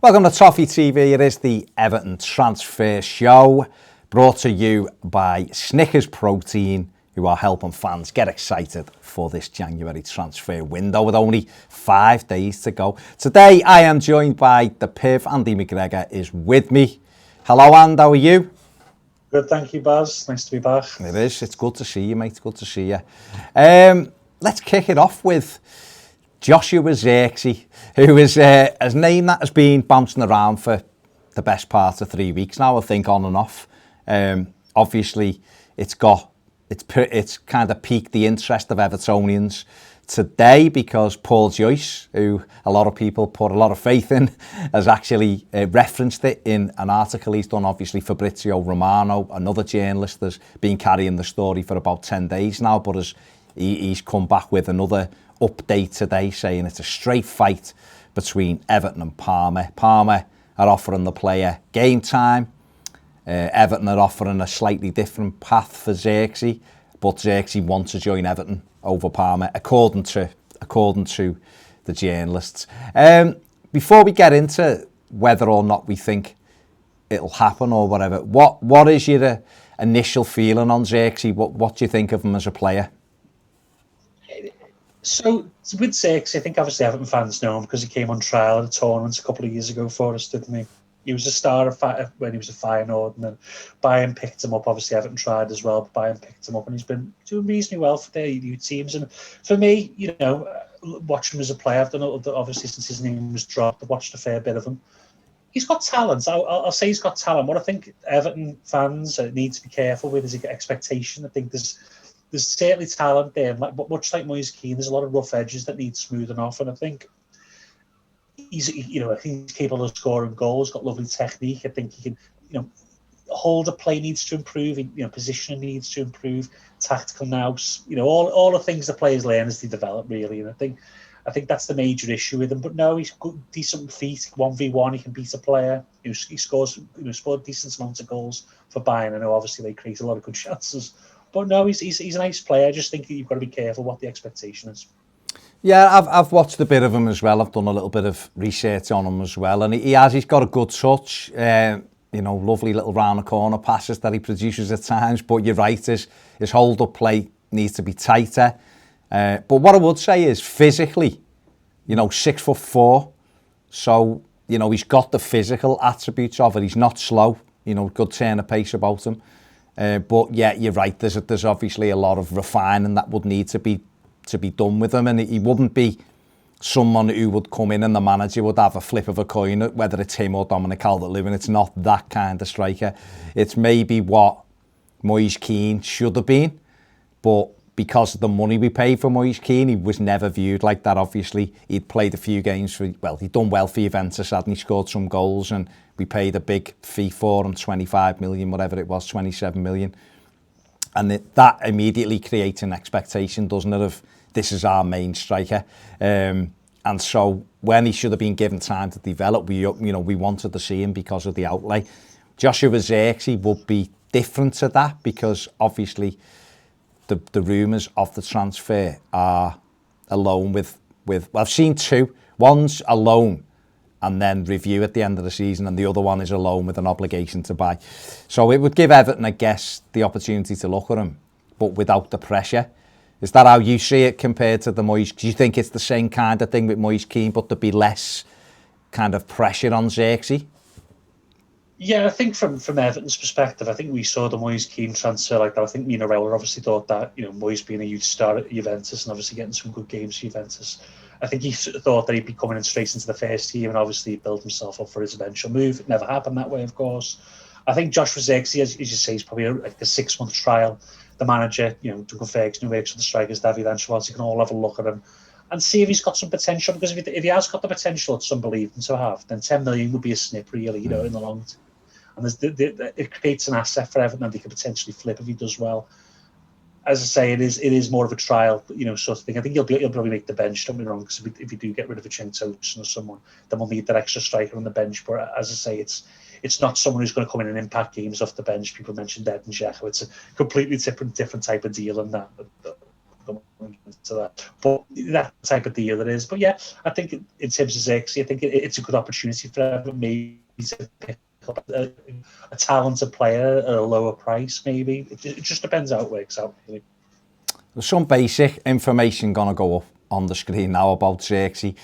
Welcome to Toffee TV. It is the Everton Transfer Show, brought to you by Snickers Protein, who are helping fans get excited for this January transfer window with only 5 days to go. Today I am joined by the Piv. Andy McGregor is with me. Hello, And, how are you? Good, thank you, Baz. Nice to be back. It is. It's good to see you, mate. Good to see you. Let's kick it off with Joshua Zirkzee, who is a name that has been bouncing around for the best part of 3 weeks now, I think, on and off. Obviously, it's kind of piqued the interest of Evertonians today because Paul Joyce, who a lot of people put a lot of faith in, has actually referenced it in an article he's done, obviously. Fabrizio Romano, another journalist, has been carrying the story for about 10 days now, but he's come back with another update today saying it's a straight fight between Everton and Parma. Parma are offering the player game time. Everton are offering a slightly different path for Xerxe, but Xerxe wants to join Everton over Parma, according to the journalists. Before we get into whether or not we think it'll happen or whatever, what is your initial feeling on Xerxe? What do you think of him as a player? So with Xerxe, I think obviously Everton fans know him because he came on trial at a tournament a couple of years ago for us, didn't he? He was a star when he was a Feyenoord, and then Bayern picked him up. Obviously, Everton tried as well, but Bayern picked him up, and he's been doing reasonably well for their youth teams. And for me, watching him as a player, I've done obviously since his name was dropped. I've watched a fair bit of him. He's got talent. I'll say he's got talent. What I think Everton fans need to be careful with is expectation. I think there's certainly talent there, but much like Moise Kean, there's a lot of rough edges that need smoothing off, and I think he's capable of scoring goals, got lovely technique. I think he can, hold the play needs to improve, positioning needs to improve, tactical nous, all the things the players learn as they develop, really. And I think that's the major issue with him. But no, he's good, decent feet, 1v1, he can beat a player. He scored decent amounts of goals for Bayern. I know obviously they create a lot of good chances. But no, he's a nice player. I just think you've got to be careful what the expectation is. Yeah, I've watched a bit of him as well. I've done a little bit of research on him as well, and he's got a good touch. Lovely little round the corner passes that he produces at times. But you're right, his hold up play needs to be tighter. But what I would say is physically, 6'4", so he's got the physical attributes of it. He's not slow. Good turn of pace about him. But yeah, you're right. There's obviously a lot of refining that would need to be done with him, and he wouldn't be someone who would come in and the manager would have a flip of a coin, whether it's him or Dominic Calvert-Lewin. It's not that kind of striker. It's maybe what Moise Kean should have been, but because of the money we paid for Moise Kean, he was never viewed like that. Obviously, he'd played a few games he'd done well for Juventus, hadn't he? Scored some goals, and we paid a big fee for him, 25 million, whatever it was, 27 million. And that immediately creates an expectation, doesn't it, of this is our main striker. And so when he should have been given time to develop, we wanted to see him because of the outlay. Joshua Xerxe would be different to that because obviously the rumours of the transfer are alone with I've seen two. One's a loan and then review at the end of the season, and the other one is a loan with an obligation to buy. So it would give Everton, I guess, the opportunity to look at him, but without the pressure. Is that how you see it compared to the Moise? Do you think it's the same kind of thing with Moise Kean, but there'd be less kind of pressure on Xerxe? Yeah, I think from Everton's perspective, I think we saw the Moise Kean transfer like that. I think Mino Raiola obviously thought that, Moise being a youth star at Juventus and obviously getting some good games for Juventus, I think he thought that he'd be coming in straight into the first team and obviously build himself up for his eventual move. It never happened that way, of course. I think Joshua Zirkzee, as you say, is probably like a 6-month trial. The manager, Duncan Ferguson, who works with the strikers, David Ancelotti, can all have a look at him and see if he's got some potential. Because if he has got the potential that some believe him to have, then 10 million would be a snip, really, in the long term. And it creates an asset for Everton that they could potentially flip if he does well. As I say, it is more of a trial, sort of thing. I think he'll probably make the bench. Don't be wrong, because if you do get rid of a Tosun or someone, then we'll need that extra striker on the bench. But as I say, it's not someone who's going to come in and impact games off the bench. People mentioned Xerxe. It's a completely different type of deal than that. into that. But that type of deal it is. But yeah, I think in terms of Xerxe, I think it's a good opportunity for everyone maybe to pick up a talented player at a lower price. Maybe it just depends how it works out. Really. There's some basic information going to go up on the screen now about Xerxe.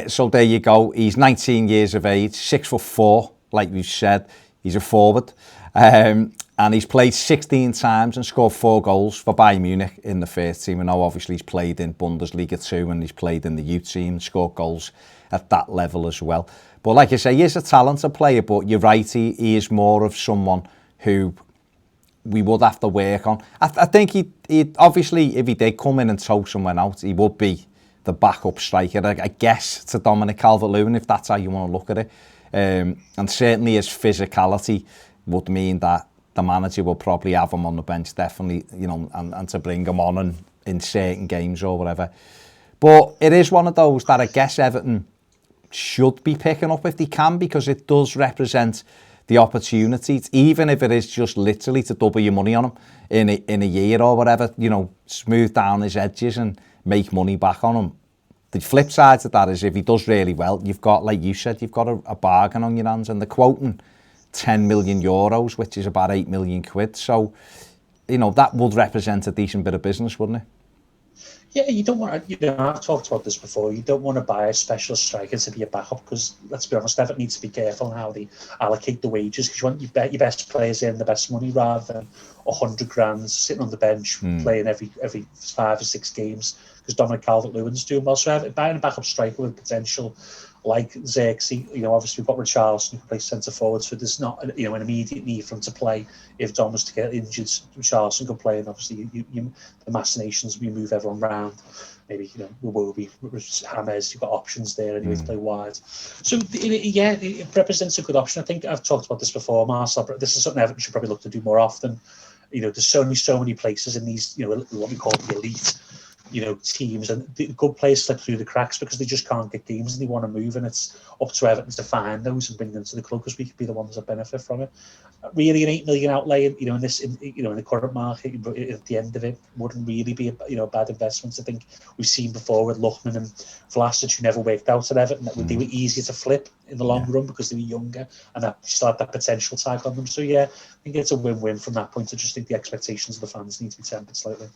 So there you go. He's 19 years of age, 6'4", like we've said. He's a forward. And he's played 16 times and scored 4 goals for Bayern Munich in the first team. And now obviously he's played in Bundesliga 2 and he's played in the youth team, scored goals at that level as well. But like I say, he is a talented player, but you're right, he is more of someone who we would have to work on. I think he obviously, if he did come in and tow someone out, he would be the backup striker, I guess, to Dominic Calvert-Lewin, if that's how you want to look at it. And certainly his physicality would mean that the manager will probably have him on the bench, definitely, you know, and to bring him on and in certain games or whatever. But it is one of those that I guess Everton should be picking up if they can, because it does represent the opportunity, even if it is just literally to double your money on him in a year or whatever, you know, smooth down his edges and make money back on him. The flip side to that is if he does really well, you've got, like you said, you've got a bargain on your hands, and they're quoting 10 million euros, which is about 8 million quid. So, you know, that would represent a decent bit of business, wouldn't it? Yeah, you don't want to, you know, I've talked about this before, you don't want to buy a specialist striker to be a backup, because, let's be honest, Everton needs to be careful on how they allocate the wages, because you want your best players in the best money rather than 100 grand sitting on the bench playing every 5 or 6 games, because Dominic Calvert-Lewin's doing well. So buying a backup striker with potential like Zirkzee, you know, obviously we've got Richarlison who can play centre forward, so there's not, you know, an immediate need for him to play. If Dom was to get injured, Richarlison could play, and obviously the machinations, we move everyone round. Maybe, you know, we will be Hammers, you've got options there anyway to play wide. So yeah, it represents a good option. I think I've talked about this before, Marcel, but this is something Everton should probably look to do more often. You know, there's so many places in these, you know, what we call the elite, you know, teams, and the good players slip through the cracks because they just can't get games and they want to move, and it's up to Everton to find those and bring them to the club, because we could be the ones that benefit from it. Really, an 8 million outlay, you know, in the current market, at the end of it, wouldn't really be a bad investment. I think we've seen before with Lookman and Vlasic, who never worked out at Everton, that they were easier to flip in the long run because they were younger and that still had that potential tag on them. So yeah, I think it's a win-win from that point. I just think the expectations of the fans need to be tempered slightly.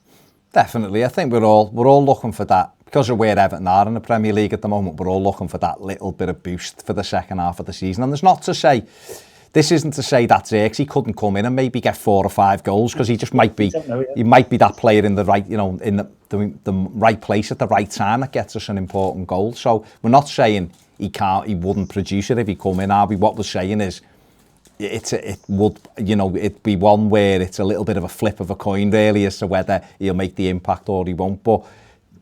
Definitely. I think we're all looking for that, because of where Everton are in the Premier League at the moment. We're all looking for that little bit of boost for the second half of the season. And this isn't to say that Xerxe couldn't come in and maybe get 4 or 5 goals, because he just might be, he might be that player in the right, you know, in the right place at the right time that gets us an important goal. So we're not saying he wouldn't produce it if he come in, are we? What we're saying is, it would, you know, it'd be one where it's a little bit of a flip of a coin really as to whether he'll make the impact or he won't. But,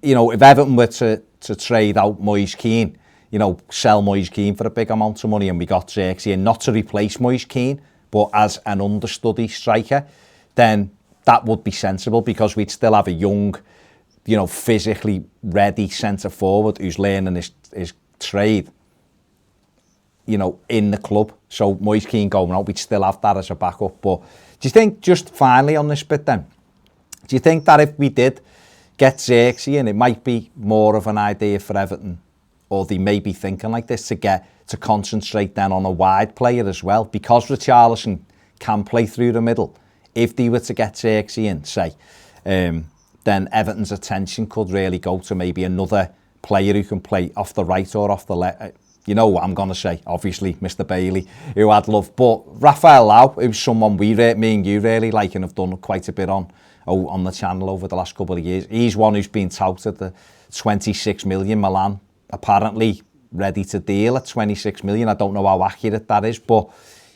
you know, if Everton were to trade out Moise Kean, you know, sell Moise Kean for a big amount of money, and we got Xerxe in, not to replace Moise Kean, but as an understudy striker, then that would be sensible, because we'd still have a young, you know, physically ready centre forward who's learning his trade, you know, in the club. So Moise Kean going out, we'd still have that as a backup. But do you think, just finally on this bit then, do you think that if we did get Xerxe in, it might be more of an idea for Everton, or they may be thinking like this, to concentrate then on a wide player as well, because Richarlison can play through the middle? If they were to get Xerxe in, say, then Everton's attention could really go to maybe another player who can play off the right or off the left. You know what I'm going to say, obviously, Mr. Bailey, who I'd love. But Rafael Lau, who's someone me and you really like and have done quite a bit on the channel over the last couple of years. He's one who's been touted the 26 million. Milan apparently ready to deal at 26 million. I don't know how accurate that is, but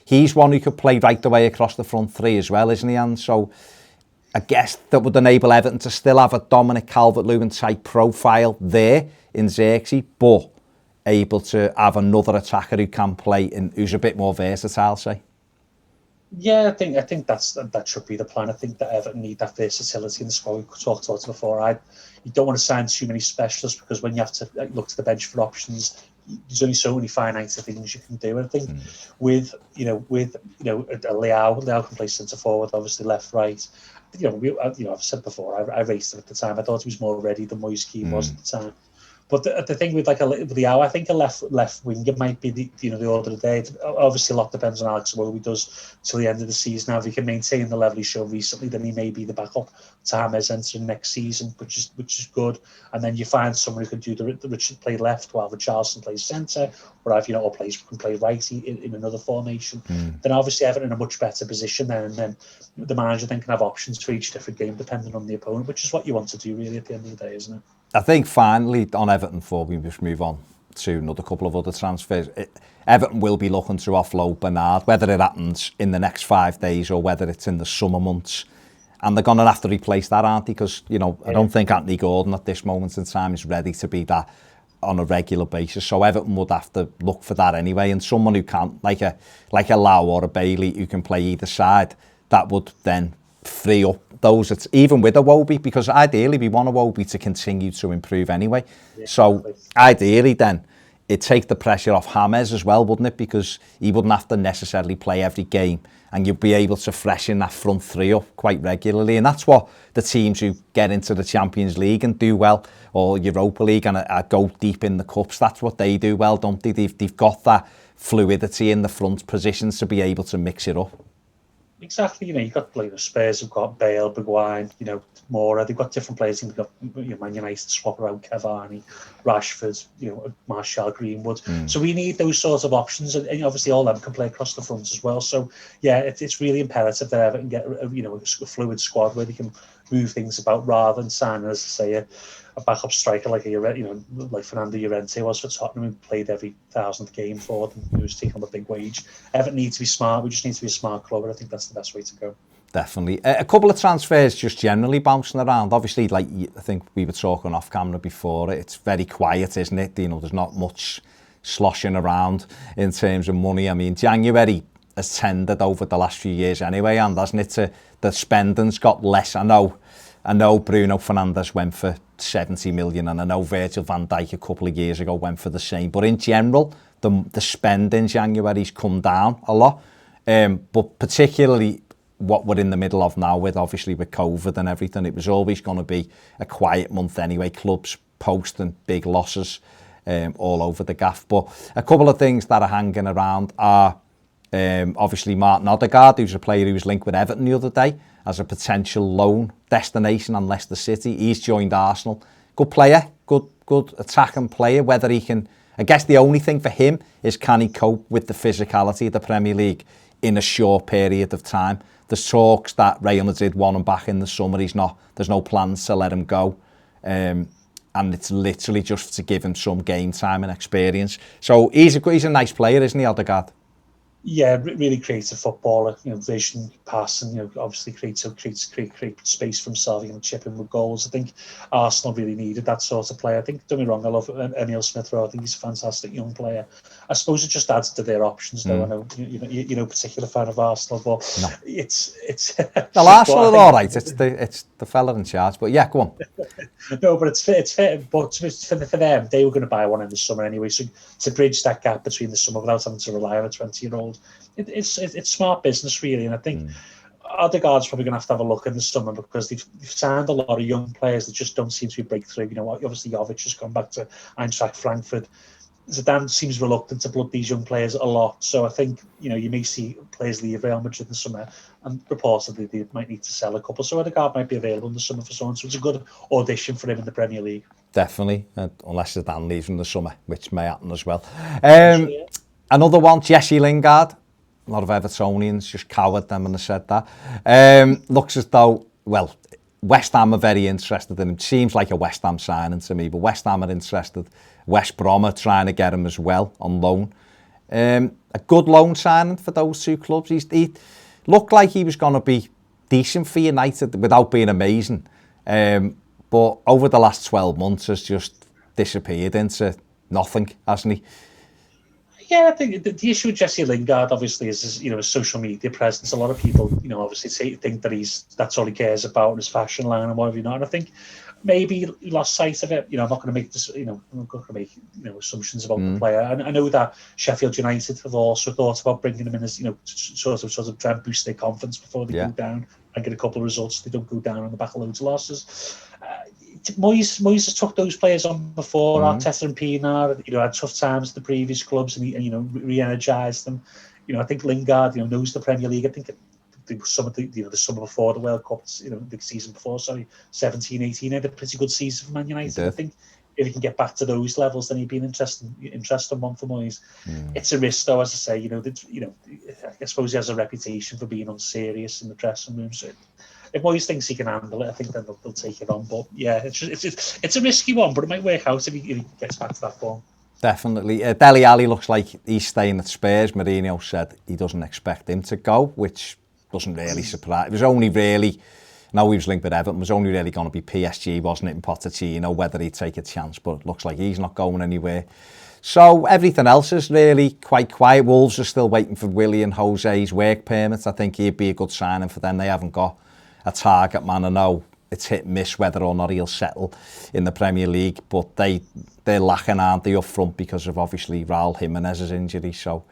he's one who could play right the way across the front three as well, isn't he? And so I guess that would enable Everton to still have a Dominic Calvert-Lewin type profile there in Xerxe, but able to have another attacker who can play and who's a bit more versatile, say. Yeah, I think that should be the plan. I think that Everton need that versatility in the squad. We talked about it before. You don't want to sign too many specialists, because when you have to look to the bench for options, there's only so many finite things you can do. And I think with Leao can play centre forward, obviously left, right, I've said before, I raced him at the time. I thought he was more ready than Moise Keane was at the time. But the thing with like I think a left winger might be the order of the day. Obviously, a lot depends on Alex what he does till the end of the season. Now, if he can maintain the level he showed recently, then he may be the backup to James entering next season, which is good. And then you find someone who can do the Richard play left while Richarlison plays centre, or or can play right in another formation. Then obviously Everton in a much better position then, and then the manager then can have options for each different game depending on the opponent, which is what you want to do really at the end of the day, isn't it? I think finally on Everton, before we just move on to another couple of other transfers, Everton will be looking to offload Bernard, whether it happens in the next 5 days or whether it's in the summer months. And they're going to have to replace that, aren't they? Because, I don't think Anthony Gordon at this moment in time is ready to be that on a regular basis. So Everton would have to look for that anyway. And someone who can, like a Lau or a Bailey, who can play either side, that would then free up those. It's even with Iwobi, because ideally we want Iwobi to continue to improve anyway. So ideally then it'd take the pressure off James as well, wouldn't it? Because he wouldn't have to necessarily play every game, and you'd be able to freshen that front three up quite regularly. And that's what the teams who get into the Champions League and do well, or Europa League, and go deep in the cups, that's what they do well, don't they? They've got that fluidity in the front positions to be able to mix it up. Exactly, you've got Spurs have got Bale, Bergwijn, Moura. They've got different players. They've got Man United swap around Cavani, Rashford, Martial, Greenwood. So we need those sorts of options, and obviously all of them can play across the front as well. So yeah, it's really imperative that Everton get a fluid squad where they can move things about rather than signing, as I say, a backup striker like like Fernando Llorente was for Tottenham, who played every 1,000th game for them, who was taking on a big wage. Everton needs to be smart. We just need to be a smart club, and I think that's the best way to go. Definitely. A couple of transfers just generally bouncing around. Obviously, like I think we were talking off camera before, it's very quiet, isn't it? There's not much sloshing around in terms of money. I mean, January has tended over the last few years anyway, and hasn't it? The spending's got less. I know Bruno Fernandes went for 70 million, and I know Virgil van Dijk a couple of years ago went for the same. But in general, the spend in January's come down a lot. But particularly what we're in the middle of now, with COVID and everything, it was always going to be a quiet month anyway. Clubs posting big losses all over the gaff. But a couple of things that are hanging around are obviously Martin Odegaard, who's a player who was linked with Everton the other day as a potential loan destination on Leicester City. He's joined Arsenal. Good player, good attacking player. Whether he can, I guess the only thing for him is, can he cope with the physicality of the Premier League in a short period of time? There's talks that Real Madrid want him back in the summer. There's no plans to let him go. And it's literally just to give him some game time and experience. So he's a nice player, isn't he, Odegaard? Yeah, really creative footballer, vision, pass, and obviously create space for himself, chip in with goals. I think Arsenal really needed that sort of player. I think, don't get me wrong, I love Emile Smith-Rowe. I think he's a fantastic young player. I suppose it just adds to their options, though. I know you're no particular fan of Arsenal, but no. it's well, Arsenal are all right. It's the fella in charge, but yeah, go on. No, but it's fair. But for them, they were going to buy one in the summer anyway. So to bridge that gap between the summer without having to rely on a 20-year-old, it's smart business, really. And I think Odegaard's probably going to have a look in the summer, because they've signed a lot of young players that just don't seem to be breakthrough. Obviously Jovic has gone back to Eintracht Frankfurt. Zidane seems reluctant to blood these young players a lot. So I think, you may see players leave Real Madrid in the summer, and reportedly they might need to sell a couple. So Odegaard might be available in the summer for someone. So it's a good audition for him in the Premier League. Definitely, unless Zidane leaves in the summer, which may happen as well. Another one, Jesse Lingard. A lot of Evertonians just cowered them and they said that. Looks as though, well, West Ham are very interested in him. Seems like a West Ham signing to me, but West Ham are interested. West Brom are trying to get him as well on loan. A good loan signing for those two clubs. He looked like he was going to be decent for United without being amazing. But over the last 12 months has just disappeared into nothing, hasn't he? Yeah, I think the issue with Jesse Lingard obviously is his social media presence. A lot of people, obviously think that that's all he cares about, his fashion line and whatever, And I think maybe he lost sight of it. I'm not going to make this, I'm not going to make assumptions about the player. And I know that Sheffield United have also thought about bringing him in as sort of try and boost their confidence before they go down and get a couple of results. They don't go down on the back of loads of losses. Moyes has took those players on before. Arteta and Pienaar, had tough times at the previous clubs, and re-energised them. I think Lingard, knows the Premier League. I think some of the summer before the World Cup, the season before, 17-18, had a pretty good season for Man United. I think if he can get back to those levels, then he'd be an interesting one for Moyes. It's a risk, though, as I say. I suppose he has a reputation for being unserious in the dressing room. So if Moyes thinks he can handle it, I think then they'll take it on. But yeah, it's a risky one, but it might work out if he gets back to that form. Definitely. Dele Alli looks like he's staying at Spurs. Mourinho said he doesn't expect him to go, which doesn't really surprise. It was only really, now he was linked with Everton, it was only really going to be PSG, wasn't it, in Pochettino, whether he'd take a chance, but it looks like he's not going anywhere. So everything else is really quite quiet. Wolves are still waiting for Willie and Jose's work permits. I think he'd be a good signing for them. They haven't got a target man. I know it's hit and miss whether or not he'll settle in the Premier League, but they're lacking, aren't they, up front because of obviously Raul Jimenez's injury. So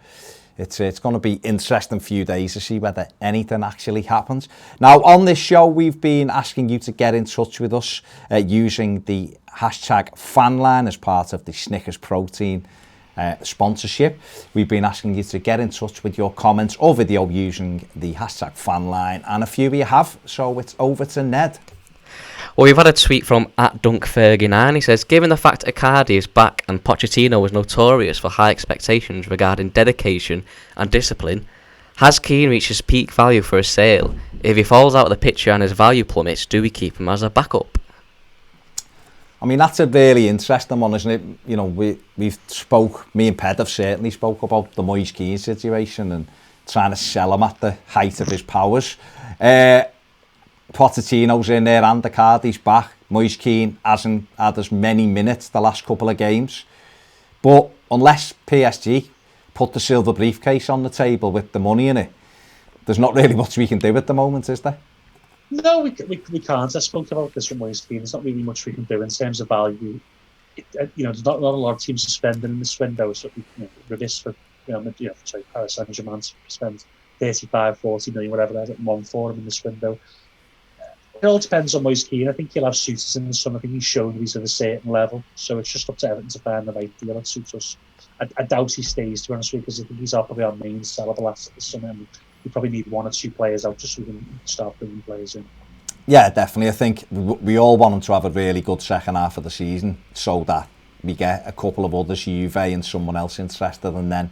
it's going to be interesting few days to see whether anything actually happens. Now, on this show, we've been asking you to get in touch with us using the hashtag FanLine as part of the Snickers Protein sponsorship. We've been asking you to get in touch with your comments or video using the hashtag FanLine, and a few of you have, so it's over to Ned. Well, we've had a tweet from @DunkFergie9. He says, given the fact Icardi is back and Pochettino was notorious for high expectations regarding dedication and discipline, has Keane reached his peak value for a sale? If he falls out of the picture and his value plummets, do we keep him as a backup? I mean, that's a really interesting one, isn't it? We've spoke, me and Ped have certainly spoke about the Moise Keane situation and trying to sell him at the height of his powers. Pochettino's in there and Icardi's back. Moise Keane hasn't had as many minutes the last couple of games. But unless PSG put the silver briefcase on the table with the money in it, there's not really much we can do at the moment, is there? No, we can't. I spoke about this from Moise Keane. There's not really much we can do in terms of value. There's not a lot of teams suspending in this window. So remiss for Paris Saint-Germain to spend 35, 40 million, whatever they're getting one for him in this window. It all depends on Moise Keane. I think he'll have suitors in the summer. I think he's shown that he's at a certain level. So it's just up to Everton to find the right deal that suits us. I doubt he stays, to be honest with you, because I think he's probably our main sellable asset this summer. And we probably need one or two players out just so we can start bringing players in. Yeah, definitely. I think we all want him to have a really good second half of the season so that we get a couple of others, Juve and someone else interested, and then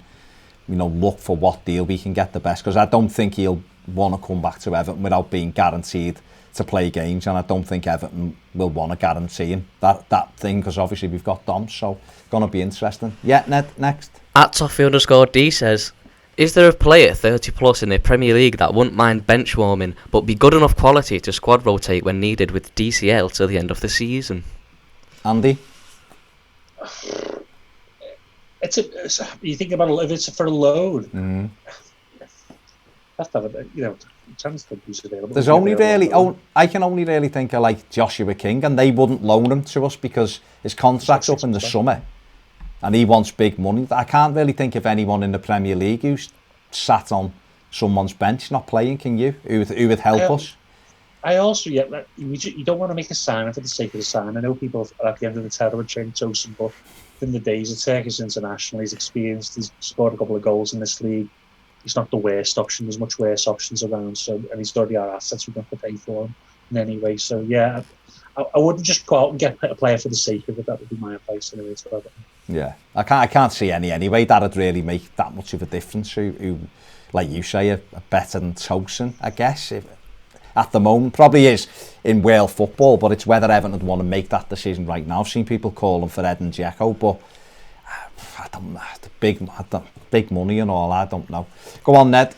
look for what deal we can get the best. Because I don't think he'll want to come back to Everton without being guaranteed to play games, and I don't think Everton will want to guarantee him that thing, because obviously we've got Dom, so it's going to be interesting. Yeah, Ned, next. @Toffee_D says, is there a player 30 plus in the Premier League that wouldn't mind bench warming but be good enough quality to squad rotate when needed with DCL till the end of the season? Andy? You think about it, if it's for a loan, that's not available. There's only really, I can only really think of like Joshua King, and they wouldn't loan him to us because his contract's up in the summer and he wants big money. I can't really think of anyone in the Premier League who's sat on someone's bench not playing, can you? Who would help us? I also, you don't want to make a sign for the sake of the sign. I know people are at the end of the tether with Trent Tosun, but in the days of Turkish international, he's experienced, he's scored a couple of goals in this league. He's not the worst option. There's much worse options around. So, and he's already our assets. We don't have to pay for him in any way. So, yeah, I wouldn't just go out and get a player for the sake of it. That would be my advice anyway. Yeah, I can't see any anyway that'd really make that much of a difference. Who like you say, are better than Tosun, I guess. At the moment, probably is in Wales football, but it's whether Everton would want to make that decision right now. I've seen people calling for Ed and Xerxe, but I don't know, the big money and all, I don't know. Go on, Ned.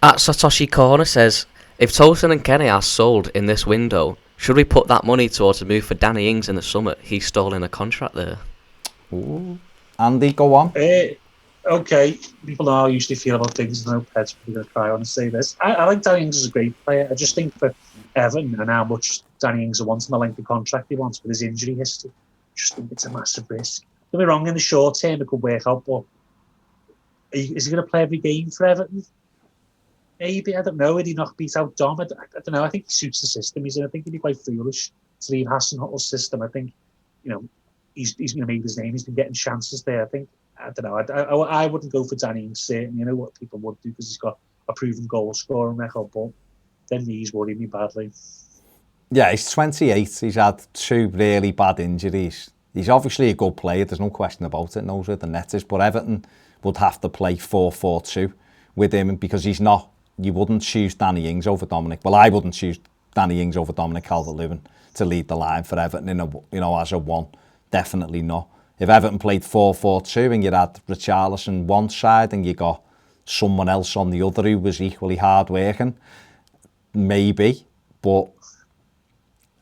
@Satoshi Corner says, if Tosun and Kenny are sold in this window, should we put that money towards a move for Danny Ings in the summer? He's stalling a contract there. Ooh. Andy, go on. Okay, people know how I usually feel about things. I know Ped's probably going to cry when I say this. I like Danny Ings as a great player. I just think for Everton and how much Danny Ings wants and the length of contract he wants with his injury history, I just think it's a massive risk. Don't be wrong, in the short term it could work out, but is he going to play every game for Everton? Maybe, I don't know. Would he not beat out Dom? I don't know. I think he suits the system. I think he'd be quite foolish to leave Hasenhutl's system. I think, he's going to make his name. He's been getting chances there. I don't know. I wouldn't go for Danny Ings, certainly. You know what people would do because he's got a proven goal scoring record, but then knees worry me badly. Yeah, he's 28. He's had 2 really bad injuries. He's obviously a good player. There's no question about it. Knows where the net is. But Everton would have to play 4-4-2 with him because he's not. You wouldn't choose Danny Ings over Dominic. Well, I wouldn't choose Danny Ings over Dominic Calvert-Lewin to lead the line for Everton as a one. Definitely not. If Everton played 4-4-2 and you had Richarlison one side and you got someone else on the other who was equally hard working, maybe. But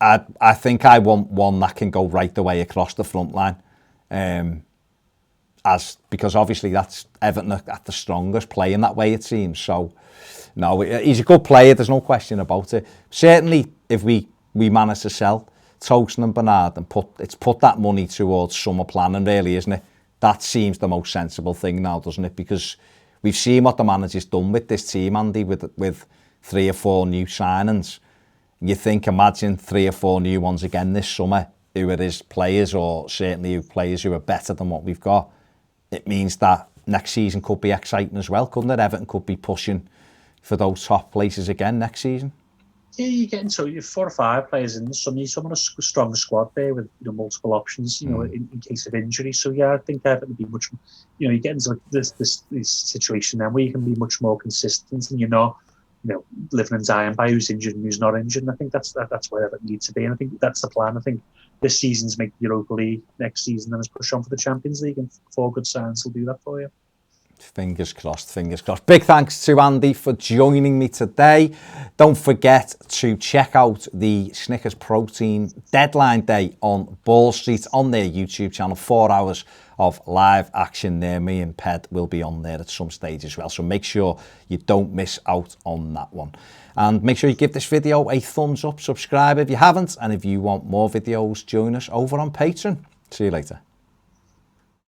I think I want one that can go right the way across the front line. Because obviously that's Everton at the strongest playing that way, it seems. So, no, he's a good player, there's no question about it. Certainly, if we manage to sell Tosun and Bernard and put that money towards summer planning, really, isn't it? That seems the most sensible thing now, doesn't it? Because we've seen what the manager's done with this team, Andy, with 3 or 4 new signings. You think, imagine 3 or 4 new ones again this summer, who it is players, or certainly players who are better than what we've got. It means that next season could be exciting as well, couldn't it? Everton could be pushing for those top places again next season. Yeah, you're getting you 4 or 5 players in someone a strong squad there with multiple options, in case of injury. So yeah, I think Everton would be much. You get into this situation now where you can be much more consistent, and you're not, living and dying by who's injured and who's not injured. And I think that's where Everton need to be, and I think that's the plan. I think this season's make the Europa League, next season then is push on for the Champions League, and 4 good signs will do that for you. Fingers crossed, fingers crossed. Big thanks to Andy for joining me today. Don't forget to check out the Snickers Protein Deadline Day on Ball Street on their YouTube channel. 4 hours of live action there. Me and Ped will be on there at some stage as well. So make sure you don't miss out on that one. And make sure you give this video a thumbs up, subscribe if you haven't. And if you want more videos, join us over on Patreon. See you later.